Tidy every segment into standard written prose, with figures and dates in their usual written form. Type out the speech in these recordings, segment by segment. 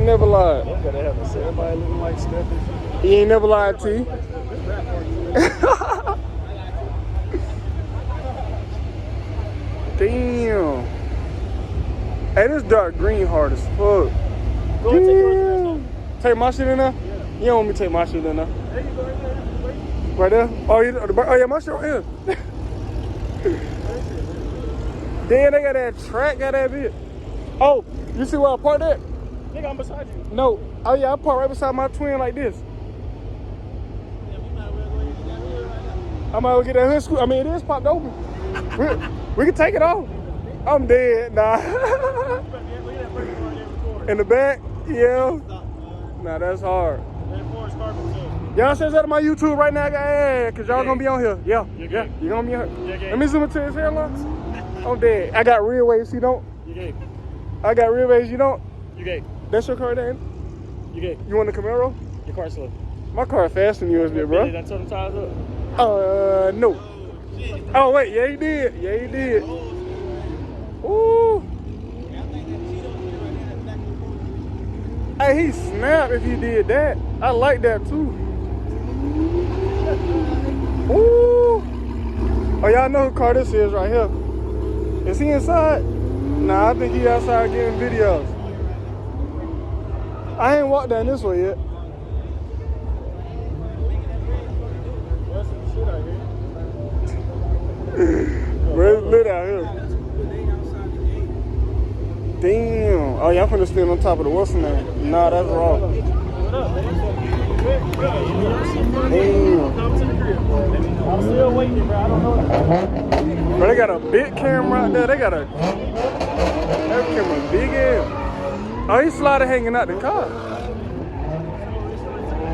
ain't never lied. I'm gonna have to say everybody looking like Stephanie. He ain't never lied to you. Damn. Hey, this dark green hard as fuck. Go and take yours. Take my shit in there? Yeah. You don't want me to take my shit in there. There you go, right there. Right there? Oh, yeah, my shit right here. Damn, they got that track, got that bit. Oh, you see where I parked at? Nigga, I'm beside you. No. Oh, yeah, I parked right beside my twin like this. Yeah, we might well go ahead and get that hood right now. I might well get that hood screw. I mean, it is popped open. We can take it off. I'm dead. Nah. In the back? Yeah. Nah, that's hard. Y'all says that on my YouTube right now, guys, because y'all gonna be on here. Yeah. You're gonna be on here. Let me zoom into his hairline. I'm dead. I got real waves, you don't? You gay. I got real waves, you don't? You gay. That's your car, Dan? You gay. You want the Camaro? Your car's slow. My car faster than yours, bro. Did I turn them tires up? No. Oh, wait. Yeah, he did. Yeah, he did. Ooh. Hey, he snapped if he did that. I like that, too. Ooh. Oh, y'all know who car this is right here. Is he inside? Nah, I think he outside getting videos. I ain't walked down this way yet. Bro, it's lit out here. Damn. Oh, y'all finna stand on top of the what's name? Nah, that's wrong. Damn. I'm still waiting, bro. I don't know. Bro, they got a big camera out there. They got a... That camera big ass. Oh, he sliding hanging out the car.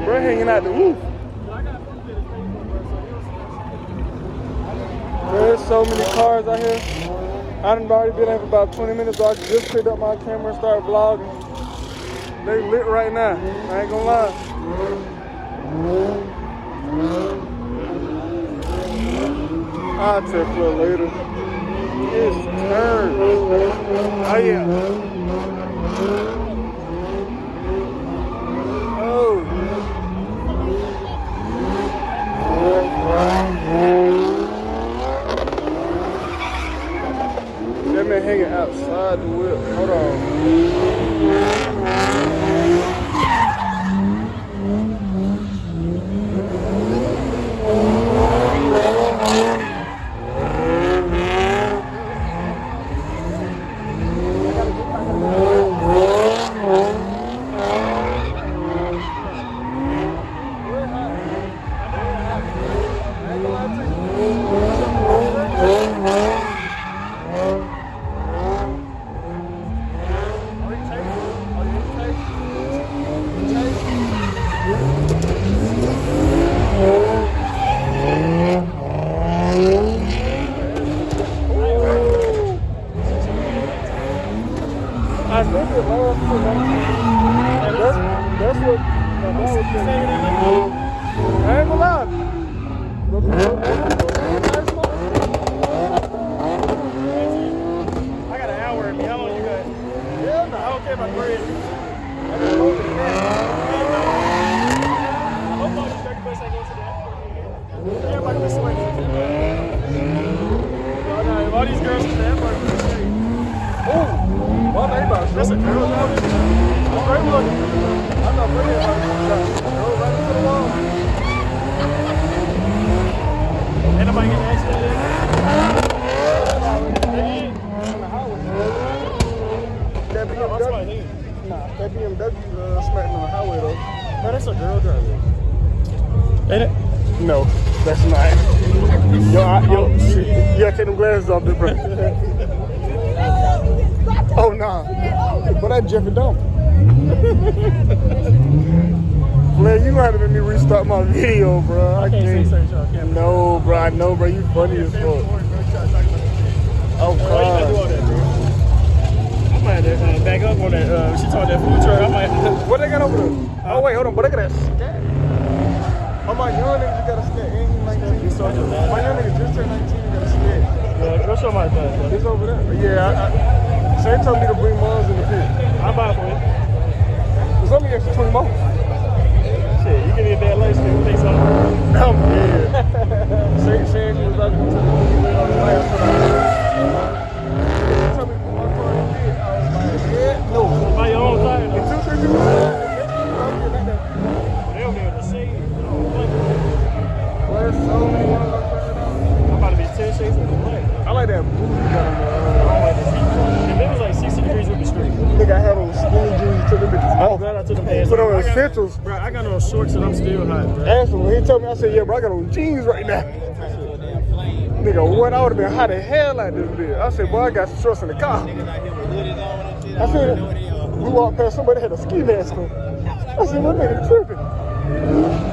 Bro, hanging out the roof. There's so many cars out here. I done already been there for about 20 minutes, so I just picked up my camera and started vlogging. They lit right now. I ain't gonna lie. I'll take a little later. It's turned. Oh yeah. Oh. That man hanging outside the whip. Hold on. I think it last that's what I ain't gonna lie. I got an hour in me. How long you got? Yeah, I don't care about grades. I got over the net. I hope all these back places I go to the airport. Everybody was sweating. If all these girls at the airport are sweating. Oh, well, they about to That's a girl now. I'm right looking. I'm not bringing it like that. Girl right into the wall. Ain't nobody getting accident. That BMW, that BMW smacking on the highway though. Man, that's a girl driver. Ain't it? No, that's not. Yo, you gotta take them glasses off, bro. Oh nah, but that Jeffrey Dahmer. Man, you gonna have to make me restart my video, bro. I can't say certain shit on camera. No, bro, I know, bro. You funny as fuck. Oh God. I might have to back up on that. She told that food truck. I might. What they got over there? Oh wait, hold on. But look at that scat. Oh my young nigga just got a scat. Ain't he 19? My young nigga just turned 19 and got a scat. Yeah, go show my class. It's over there. Yeah, Shay told me to bring moms in the pit. I'll buy it for you. was. Bro, I got on shorts and I'm still hot, bro. Asked him, he told me, I said, yeah, bro, I got on jeans right now. Nigga, what? I would have been hot as hell like this bitch. I said, boy, I got some shorts in the car. I said, we walked past somebody that had a ski mask on. I said, what nigga tripping?